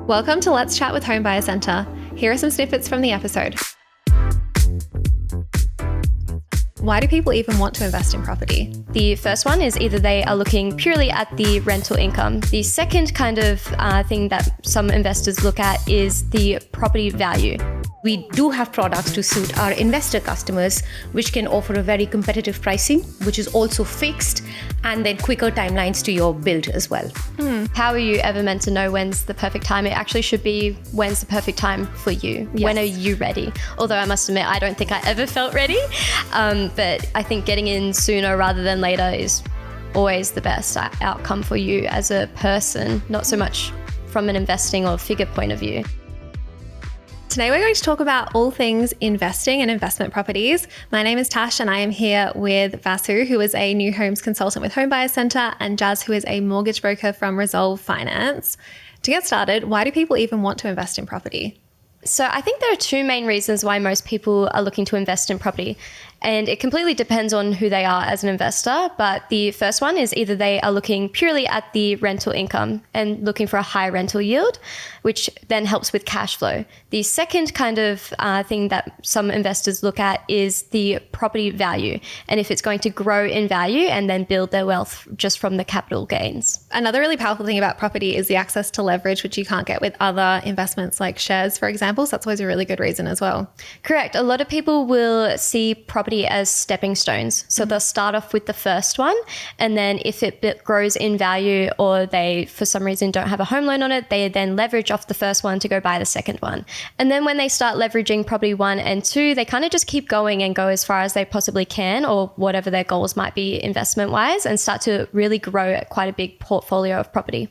Welcome to Let's Chat with Homebuyers Centre. Here are some snippets from the episode. Why do people even want to invest in property? The first one is either they are looking purely at the rental income. The second kind of thing that some investors look at is the property value. We do have products to suit our investor customers, which can offer a very competitive pricing, which is also fixed, and then quicker timelines to your build as well. How are you ever meant to know when's the perfect time? It actually should be when's the perfect time for you. Yes. When are you ready? Although I must admit, I don't think I ever felt ready. But I think getting in sooner rather than later is always the best outcome for you as a person, not so much from an investing or figure point of view. Today we're going to talk about all things investing and investment properties. My name is Tash and I am here with Vasu, who is a new homes consultant with Homebuyers Centre, and Jazz, who is a mortgage broker from Resolve Finance. To get started, why do people even want to invest in property? So I think there are two main reasons why most people are looking to invest in property. And it completely depends on who they are as an investor. But the first one is either they are looking purely at the rental income and looking for a high rental yield, which then helps with cash flow. The second kind of thing that some investors look at is the property value, and if it's going to grow in value and then build their wealth just from the capital gains. Another really powerful thing about property is the access to leverage, which you can't get with other investments like shares, for example. So that's always a really good reason as well. Correct. A lot of people will see property as stepping stones. So they'll start off with the first one, and then if it grows in value or they, for some reason, don't have a home loan on it, they then leverage off the first one to go buy the second one. And then when they start leveraging property 1 and 2, they kind of just keep going and go as far as they possibly can, or whatever their goals might be investment-wise, and start to really grow quite a big portfolio of property.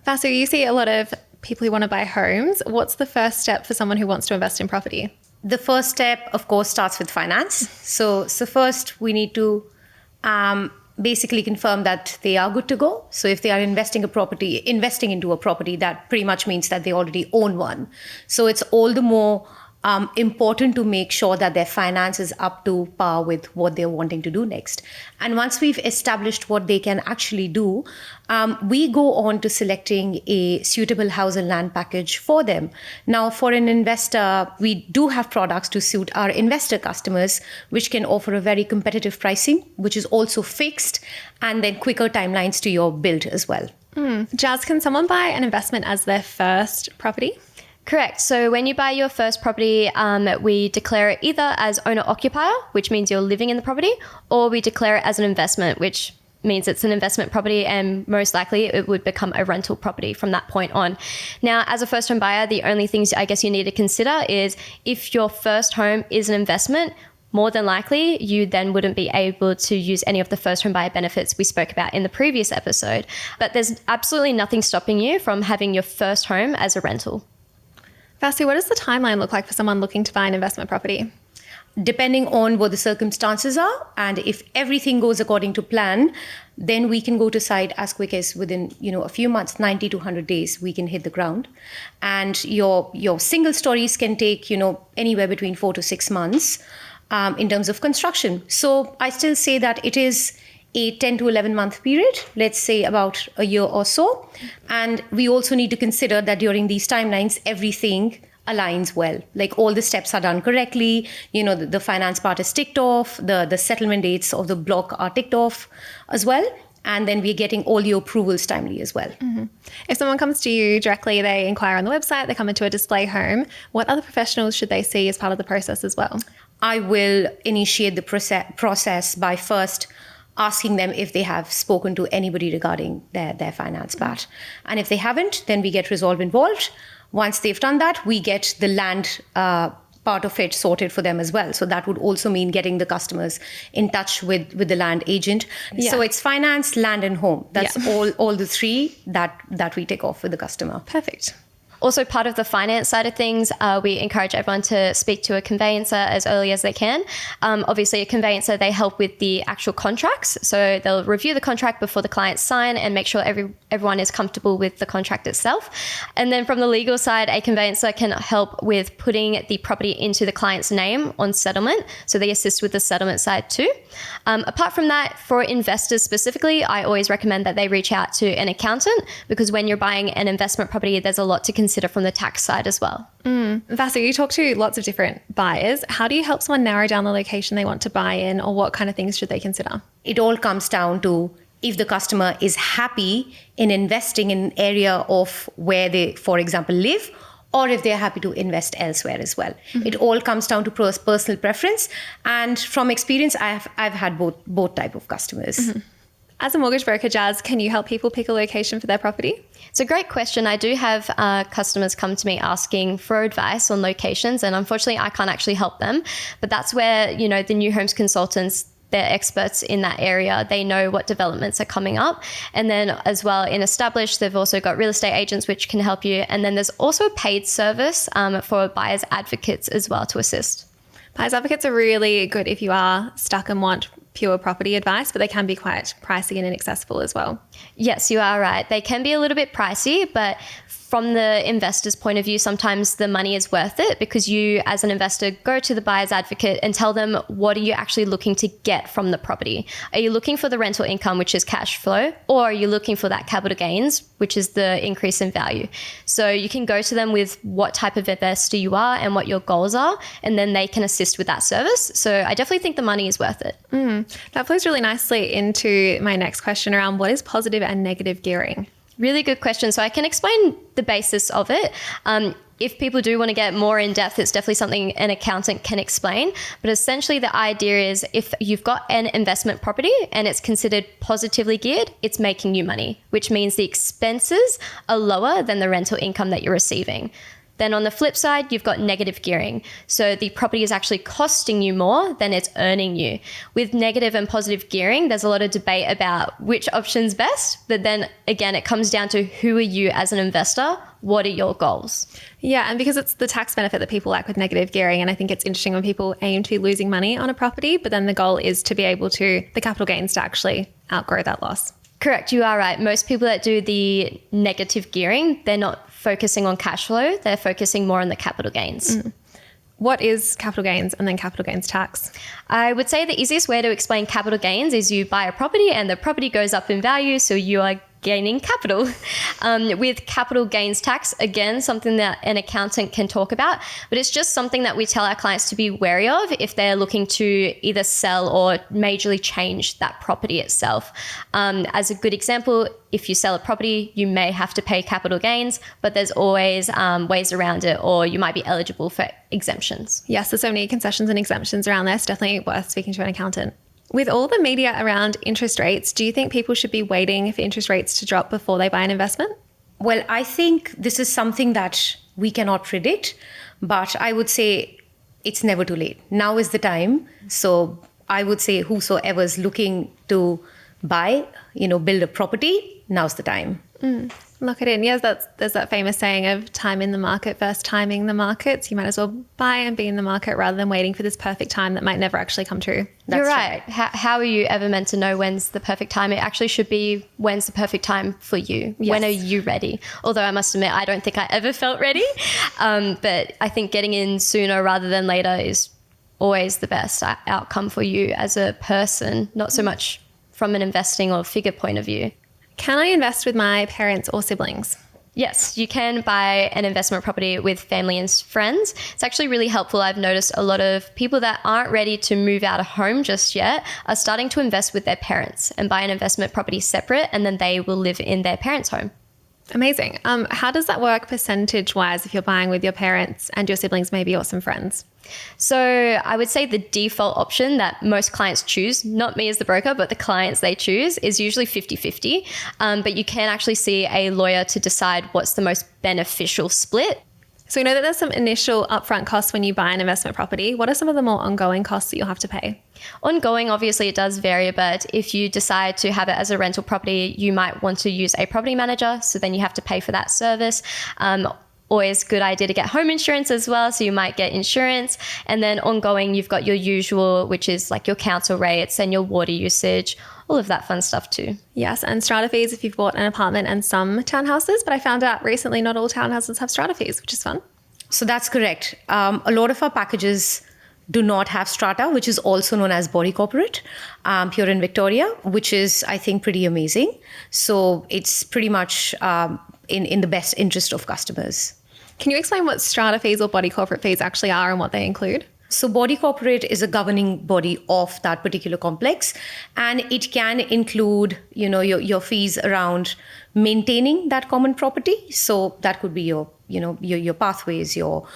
Vasu, you see a lot of people who want to buy homes. What's the first step for someone who wants to invest in property? The first step, of course, starts with finance. So first we need to basically confirm that they are good to go. So if they are investing into a property, that pretty much means that they already own one. So it's all the more important to make sure that their finance is up to par with what they're wanting to do next. And once we've established what they can actually do, we go on to selecting a suitable house and land package for them. Now, for an investor, we do have products to suit our investor customers, which can offer a very competitive pricing, which is also fixed, and then quicker timelines to your build as well. Jazz, can someone buy an investment as their first property? Correct. So when you buy your first property, we declare it either as owner-occupier, which means you're living in the property, or we declare it as an investment, which means it's an investment property, and most likely it would become a rental property from that point on. Now, as a first home buyer, the only things I guess you need to consider is if your first home is an investment, more than likely, you then wouldn't be able to use any of the first home buyer benefits we spoke about in the previous episode. But there's absolutely nothing stopping you from having your first home as a rental. Vasu, what does the timeline look like for someone looking to buy an investment property? Depending on what the circumstances are, and if everything goes according to plan, then we can go to site as quick as within a few months, 90 to 100 days, we can hit the ground. And your single stories can take anywhere between 4 to 6 months in terms of construction. So I still say that it is a 10 to 11 month period, let's say about a year or so. And we also need to consider that during these timelines, everything aligns well. Like all the steps are done correctly. The finance part is ticked off. The settlement dates of the block are ticked off as well. And then we're getting all your approvals timely as well. Mm-hmm. If someone comes to you directly, they inquire on the website, they come into a display home, what other professionals should they see as part of the process as well? I will initiate the process by first asking them if they have spoken to anybody regarding their finance part. And if they haven't, then we get Resolve involved. Once they've done that, we get the land part of it sorted for them as well. So that would also mean getting the customers in touch with the land agent. Yeah. So it's finance, land, and home. That's all the three that we take off with the customer. Perfect. Also, part of the finance side of things, we encourage everyone to speak to a conveyancer as early as they can. Obviously, a conveyancer, they help with the actual contracts. So they'll review the contract before the clients sign and make sure everyone is comfortable with the contract itself. And then from the legal side, a conveyancer can help with putting the property into the client's name on settlement. So they assist with the settlement side too. Apart from that, for investors specifically, I always recommend that they reach out to an accountant, because when you're buying an investment property, there's a lot to consider consider from the tax side as well. Vasu, you talk to lots of different buyers. How do you help someone narrow down the location they want to buy in, or what kind of things should they consider? It all comes down to if the customer is happy in investing in an area of where they, for example, live, or if they're happy to invest elsewhere as well. It all comes down to personal preference. And from experience, I've had both type of customers. As a mortgage broker, Jazz, can you help people pick a location for their property? It's a great question. I do have customers come to me asking for advice on locations, and unfortunately I can't actually help them. But that's where, the new homes consultants, they're experts in that area. They know what developments are coming up. And then as well in established, they've also got real estate agents which can help you. And then there's also a paid service for buyers advocates as well to assist. Buyers advocates are really good if you are stuck and want pure property advice, but they can be quite pricey and inaccessible as well. Yes, you are right. They can be a little bit pricey, but from the investor's point of view, sometimes the money is worth it because you, as an investor, go to the buyer's advocate and tell them what are you actually looking to get from the property. Are you looking for the rental income, which is cash flow, or are you looking for that capital gains, which is the increase in value? So you can go to them with what type of investor you are and what your goals are, and then they can assist with that service. So I definitely think the money is worth it. That flows really nicely into my next question around what is positive and negative gearing? Really good question. So I can explain the basis of it. If people do want to get more in depth, it's definitely something an accountant can explain. But essentially the idea is if you've got an investment property and it's considered positively geared, it's making you money, which means the expenses are lower than the rental income that you're receiving. Then on the flip side, you've got negative gearing. So the property is actually costing you more than it's earning you. With negative and positive gearing, there's a lot of debate about which option's best. But then again, it comes down to who are you as an investor? What are your goals? Yeah, and because it's the tax benefit that people like with negative gearing, and I think it's interesting when people aim to be losing money on a property, but then the goal is to be able to, the capital gains to actually outgrow that loss. Correct, you are right. Most people that do the negative gearing, they're not focusing on cash flow, they're focusing more on the capital gains. What is capital gains and then capital gains tax? I would say the easiest way to explain capital gains is you buy a property and the property goes up in value, so you are gaining capital. With capital gains tax, again, something that an accountant can talk about, but it's just something that we tell our clients to be wary of if they're looking to either sell or majorly change that property itself. As a good example, if you sell a property, you may have to pay capital gains, but there's always ways around it, or you might be eligible for exemptions. Yes, there's so many concessions and exemptions around there. It's definitely worth speaking to an accountant. With all the media around interest rates, do you think people should be waiting for interest rates to drop before they buy an investment? Well, I think this is something that we cannot predict, but I would say it's never too late. Now is the time. So I would say whosoever's looking to buy, build a property, now's the time. Lock it in. Yes, there's that famous saying of time in the market versus timing the market. So you might as well buy and be in the market rather than waiting for this perfect time that might never actually come true. You're right. How are you ever meant to know when's the perfect time? It actually should be when's the perfect time for you. Yes. When are you ready? Although I must admit, I don't think I ever felt ready. But I think getting in sooner rather than later is always the best outcome for you as a person, not so much from an investing or figure point of view. Can I invest with my parents or siblings? Yes, you can buy an investment property with family and friends. It's actually really helpful. I've noticed a lot of people that aren't ready to move out of home just yet are starting to invest with their parents and buy an investment property separate, and then they will live in their parents' home. Amazing. How does that work percentage-wise if you're buying with your parents and your siblings maybe or some friends? So I would say the default option that most clients choose, not me as the broker, but the clients they choose, is usually 50-50. But you can actually see a lawyer to decide what's the most beneficial split. So we know that there's some initial upfront costs when you buy an investment property. What are some of the more ongoing costs that you'll have to pay? Ongoing, obviously, it does vary, but if you decide to have it as a rental property, you might want to use a property manager. So then you have to pay for that service. Always good idea to get home insurance as well. So you might get insurance. And then ongoing, you've got your usual, which is like your council rates and your water usage, all of that fun stuff too. Yes, and strata fees if you've bought an apartment and some townhouses. But I found out recently not all townhouses have strata fees, which is fun. So that's correct. A lot of our packages do not have strata, which is also known as body corporate, here in Victoria, which is, I think, pretty amazing. So it's pretty much in the best interest of customers. Can you explain what strata fees or body corporate fees actually are and what they include? So body corporate is a governing body of that particular complex, and it can include, your fees around maintaining that common property. So that could be your pathways, your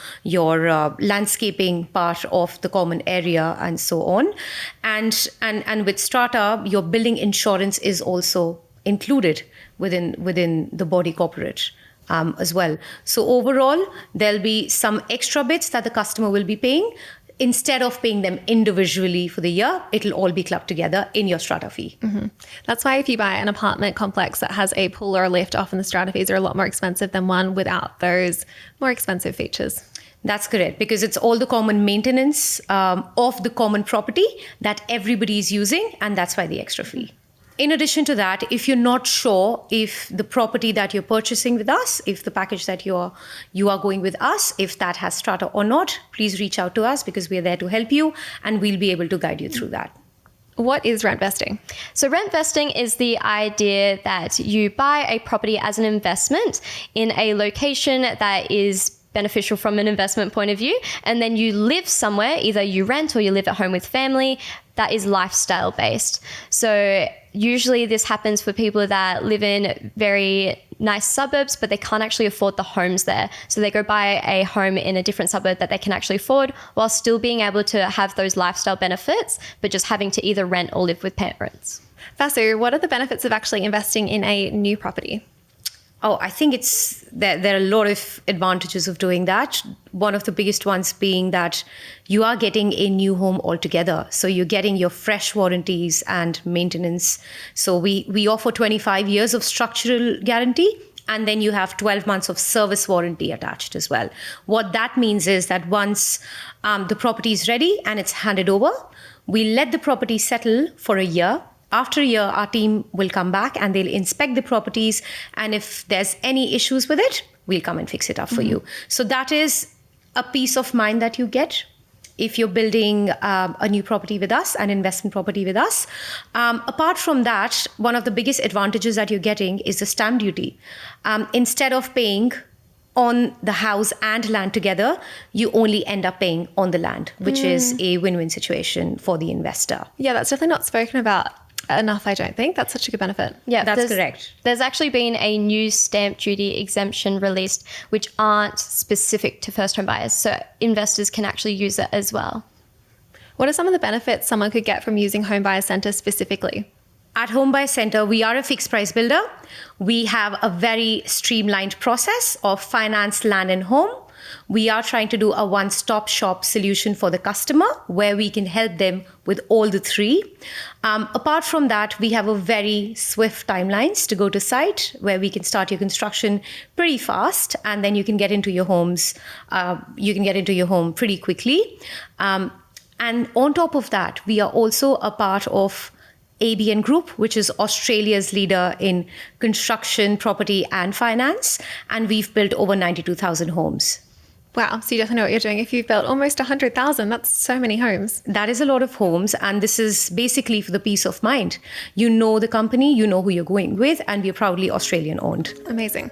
landscaping part of the common area, and so on. And with strata, your building insurance is also included within the body corporate. As well. So overall, there'll be some extra bits that the customer will be paying. Instead of paying them individually for the year, it'll all be clubbed together in your strata fee. Mm-hmm. That's why if you buy an apartment complex that has a pool or a lift, often the strata fees are a lot more expensive than one without those more expensive features. That's correct, because it's all the common maintenance of the common property that everybody is using, and that's why the extra fee. In addition to that, if you're not sure if the property that you're purchasing with us, if the package that you are going with us, if that has strata or not, please reach out to us, because we are there to help you and we'll be able to guide you through that. What is rent vesting? So rent vesting is the idea that you buy a property as an investment in a location that is beneficial from an investment point of view, and then you live somewhere, either you rent or you live at home with family, that is lifestyle based. So usually this happens for people that live in very nice suburbs, but they can't actually afford the homes there. So they go buy a home in a different suburb that they can actually afford, while still being able to have those lifestyle benefits, but just having to either rent or live with parents. Vasu, what are the benefits of actually investing in a new property? Oh, I think there are a lot of advantages of doing that. One of the biggest ones being that you are getting a new home altogether. So you're getting your fresh warranties and maintenance. So we offer 25 years of structural guarantee, and then you have 12 months of service warranty attached as well. What that means is that once the property is ready and it's handed over, we let the property settle for a year. After a year, our team will come back and they'll inspect the properties. And if there's any issues with it, we'll come and fix it up for you. So that is a peace of mind that you get if you're building a new property with us, an investment property with us. Apart from that, one of the biggest advantages that you're getting is the stamp duty. Instead of paying on the house and land together, you only end up paying on the land, which is a win-win situation for the investor. Yeah, that's definitely not spoken about enough, I don't think. That's such a good benefit. Yeah, that's correct. There's actually been a new stamp duty exemption released, which aren't specific to first home buyers. So investors can actually use it as well. What are some of the benefits someone could get from using Homebuyers Centre specifically? At Homebuyers Centre, we are a fixed price builder. We have a very streamlined process of finance, land and home. We are trying to do a one-stop shop solution for the customer where we can help them with all the three. Apart from that, we have a very swift timelines to go to site where we can start your construction pretty fast, and then you can get into your homes. You can get into your home pretty quickly. And on top of that, we are also a part of ABN Group, which is Australia's leader in construction, property and finance. And we've built over 92,000 homes. Wow. So you definitely know what you're doing. If you've built almost 100,000, that's so many homes. That is a lot of homes. And this is basically for the peace of mind. You know the company, you know who you're going with, and we're proudly Australian owned. Amazing.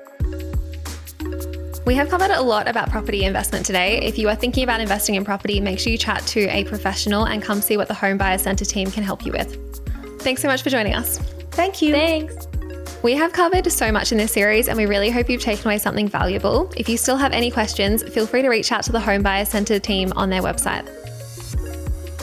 We have covered a lot about property investment today. If you are thinking about investing in property, make sure you chat to a professional and come see what the Homebuyers Centre team can help you with. Thanks so much for joining us. Thank you. Thanks. We have covered so much in this series and we really hope you've taken away something valuable. If you still have any questions, feel free to reach out to the Homebuyers Centre team on their website.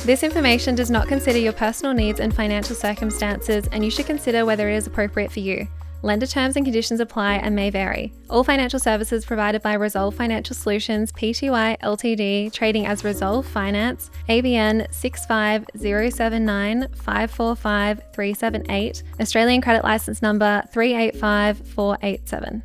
This information does not consider your personal needs and financial circumstances, and you should consider whether it is appropriate for you. Lender terms and conditions apply and may vary. All financial services provided by Resolve Financial Solutions Pty Ltd, trading as Resolve Finance, ABN 65079545378, Australian Credit Licence Number 385487.